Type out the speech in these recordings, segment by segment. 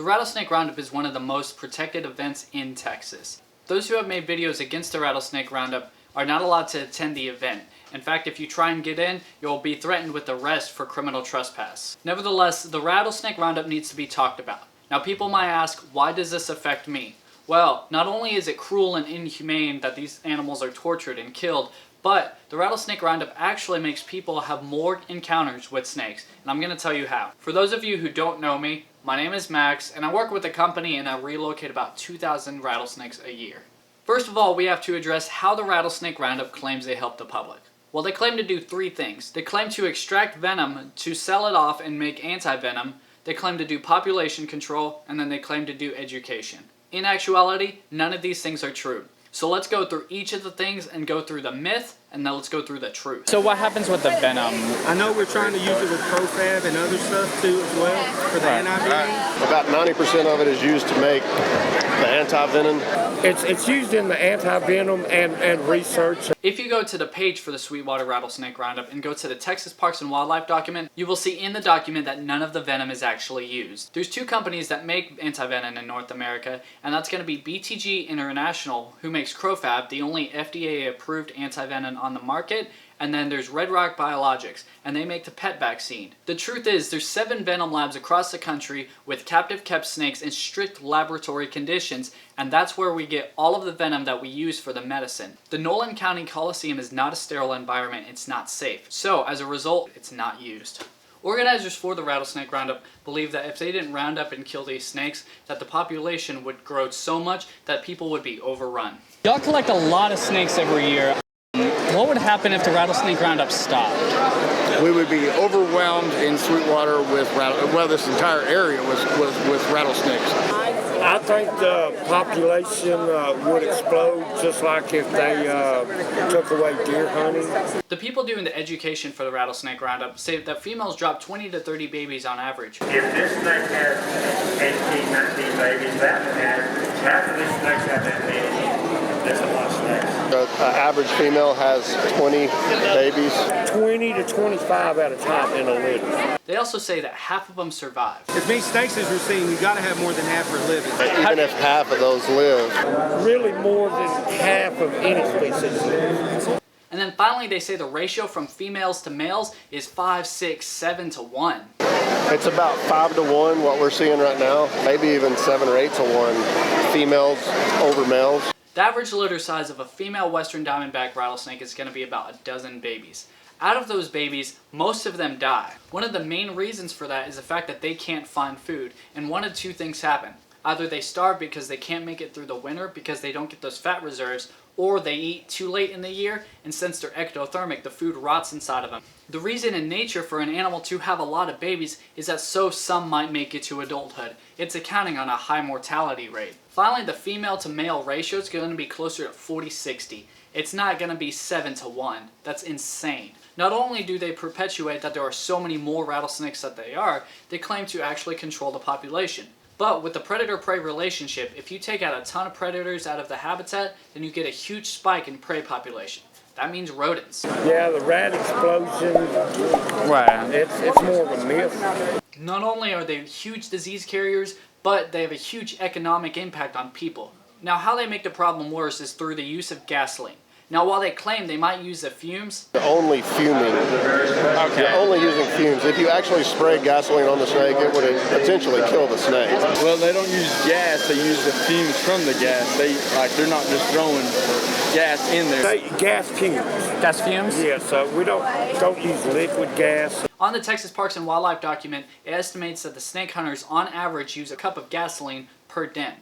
The Rattlesnake Roundup is one of the most protected events in Texas. Those who have made videos against the Rattlesnake Roundup are not allowed to attend the event. In fact, if you try and get in, you'll be threatened with arrest for criminal trespass. Nevertheless, the Rattlesnake Roundup needs to be talked about. Now people might ask, why does this affect me? Well, not only is it cruel and inhumane that these animals are tortured and killed, but the Rattlesnake Roundup actually makes people have more encounters with snakes, and I'm going to tell you how. For those of you who don't know me, my name is Max, and I work with a company and I relocate about 2,000 rattlesnakes a year. First of all, we have to address how the Rattlesnake Roundup claims they help the public. Well, they claim to do three things. They claim to extract venom to sell it off and make antivenom. They claim to do population control, and then they claim to do education. In actuality, none of these things are true. So let's go through each of the things and go through the myth, and then let's go through the truth. So what happens with the venom? I know we're trying to use it with profab and other stuff too as well for the antivenin. About 90% of it is used to make the antivenin. It's used in the antivenom and research. If you go to the page for the Sweetwater Rattlesnake Roundup and go to the Texas Parks and Wildlife document, you will see in the document that none of the venom is actually used. There's two companies that make antivenin in North America, and that's going to be BTG International, who makes Crofab, the only FDA approved antivenin on the market, and then there's Red Rock Biologics, and they make the pet vaccine. The truth is, there's 7 venom labs across the country with captive kept snakes in strict laboratory conditions, and that's where we get all of the venom that we use for the medicine. The Nolan County Coliseum is not a sterile environment, it's not safe. So, as a result, it's not used. Organizers for the Rattlesnake Roundup believe that if they didn't round up and kill these snakes, that the population would grow so much that people would be overrun. Y'all collect a lot of snakes every year. What would happen if the Rattlesnake Roundup stopped? We would be overwhelmed in Sweetwater with this entire area with rattlesnakes. I think the population would explode just like if they took away deer hunting. The people doing the education for the Rattlesnake Roundup say that females drop 20 to 30 babies on average. If this snake has 18, 19 babies, that has half of these snakes have that many. That's a lot of snakes. The average female has 20 babies. 20 to 25 at a time in a litter. They also say that half of them survive. As many snakes as we're seeing, you got to have more than half for living. Even if half of those live. Really more than half of any species live. And then finally they say the ratio from females to males is 5, 6, 7 to 1. It's about 5 to 1 what we're seeing right now. Maybe even 7 or 8 to 1 females over males. The average litter size of a female western diamondback rattlesnake is going to be about a dozen babies. Out of those babies, most of them die. One of the main reasons for that is the fact that they can't find food, and one of two things happen. Either they starve because they can't make it through the winter because they don't get those fat reserves, or they eat too late in the year, and since they're ectothermic, the food rots inside of them. The reason in nature for an animal to have a lot of babies is that so some might make it to adulthood. It's accounting on a high mortality rate. Finally, the female to male ratio is going to be closer to 40-60. It's not going to be 7 to 1. That's insane. Not only do they perpetuate that there are so many more rattlesnakes that they claim to actually control the population. But with the predator-prey relationship, if you take out a ton of predators out of the habitat, then you get a huge spike in prey population. That means rodents. Yeah, the rat explosion, Right. it's more of a myth. Not only are they huge disease carriers, but they have a huge economic impact on people. Now, how they make the problem worse is through the use of gasoline. Now, while they claim they might use the fumes, You're only fuming. Okay. You're only using fumes. If you actually spray gasoline on the snake, it would potentially kill the snake. Well, they don't use gas; they use the fumes from the gas. They're not just throwing gas in there. Gas fumes. Gas fumes? Yeah, so we don't use liquid gas. on the Texas Parks and Wildlife document, it estimates that the snake hunters on average use a cup of gasoline per den.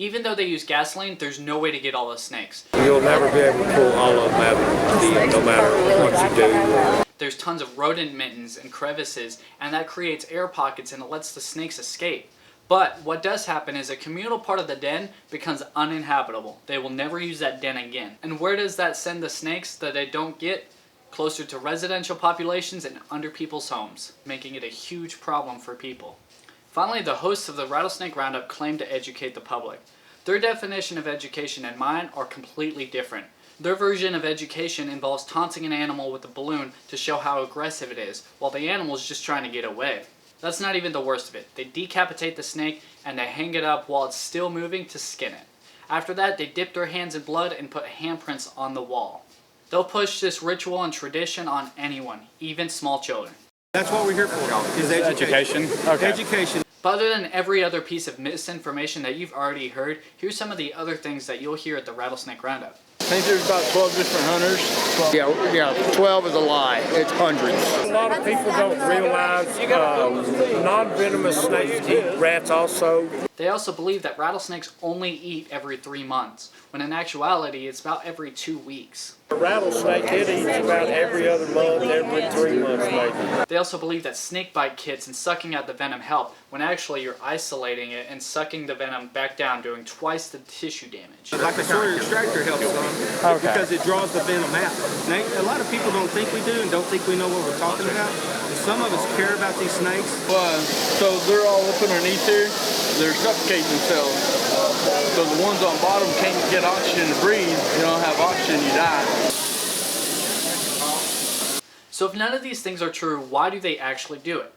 Even though they use gasoline, there's no way to get all the snakes. You'll never be able to pull all of them out of the den, no matter what you do. There's tons of rodent mittens and crevices, and that creates air pockets and it lets the snakes escape. But what does happen is a communal part of the den becomes uninhabitable. They will never use that den again. And where does that send the snakes that they don't get? Closer to residential populations and under people's homes, making it a huge problem for people. Finally, the hosts of the Rattlesnake Roundup claim to educate the public. Their definition of education and mine are completely different. Their version of education involves taunting an animal with a balloon to show how aggressive it is, while the animal is just trying to get away. That's not even the worst of it. They decapitate the snake and they hang it up while it's still moving to skin it. After that, they dip their hands in blood and put handprints on the wall. They'll push this ritual and tradition on anyone, even small children. That's what we're here for, is education. Okay. Education. But other than every other piece of misinformation that you've already heard, here's some of the other things that you'll hear at the Rattlesnake Roundup. I think there's about 12 different hunters. Yeah, 12 is a lie. It's hundreds. A lot of people don't realize non-venomous snakes eat rats also. They also believe that rattlesnakes only eat every 3 months, when in actuality it's about every 2 weeks. A rattlesnake, it eats about every other month, every 3 months maybe. They also believe that snake bite kits and sucking out the venom help, when actually you're isolating it and sucking the venom back down, doing twice the tissue damage. Like a Sawyer extractor helps some, because it draws the venom out. Now, a lot of people don't think we do and don't think we know what we're talking about. And some of us care about these snakes. So they're all up underneath here. They're suffocating themselves. So the ones on bottom can't get oxygen to breathe. You don't have oxygen, you die. So if none of these things are true, why do they actually do it?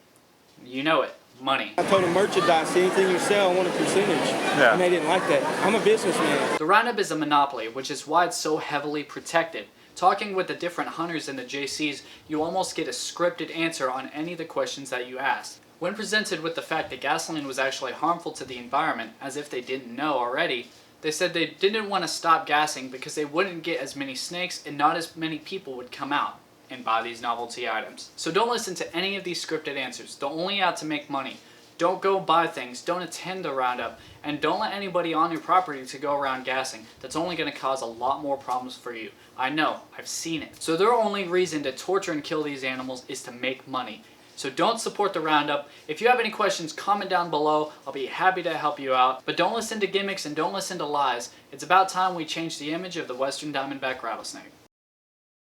You know it. Money. I told them merchandise, anything you sell, I want a percentage. And they didn't like that. I'm a businessman. The Roundup is a monopoly, which is why it's so heavily protected. Talking with the different hunters in the JCs, you almost get a scripted answer on any of the questions that you ask. When presented with the fact that gasoline was actually harmful to the environment, as if they didn't know already, they said they didn't want to stop gassing because they wouldn't get as many snakes and not as many people would come out and buy these novelty items. So don't listen to any of these scripted answers. They're only out to make money. Don't go buy things, don't attend the roundup, and don't let anybody on your property to go around gassing. That's only going to cause a lot more problems for you. I know, I've seen it. So their only reason to torture and kill these animals is to make money. So don't support the roundup. If you have any questions, comment down below. I'll be happy to help you out. But don't listen to gimmicks and don't listen to lies. It's about time we change the image of the Western Diamondback rattlesnake.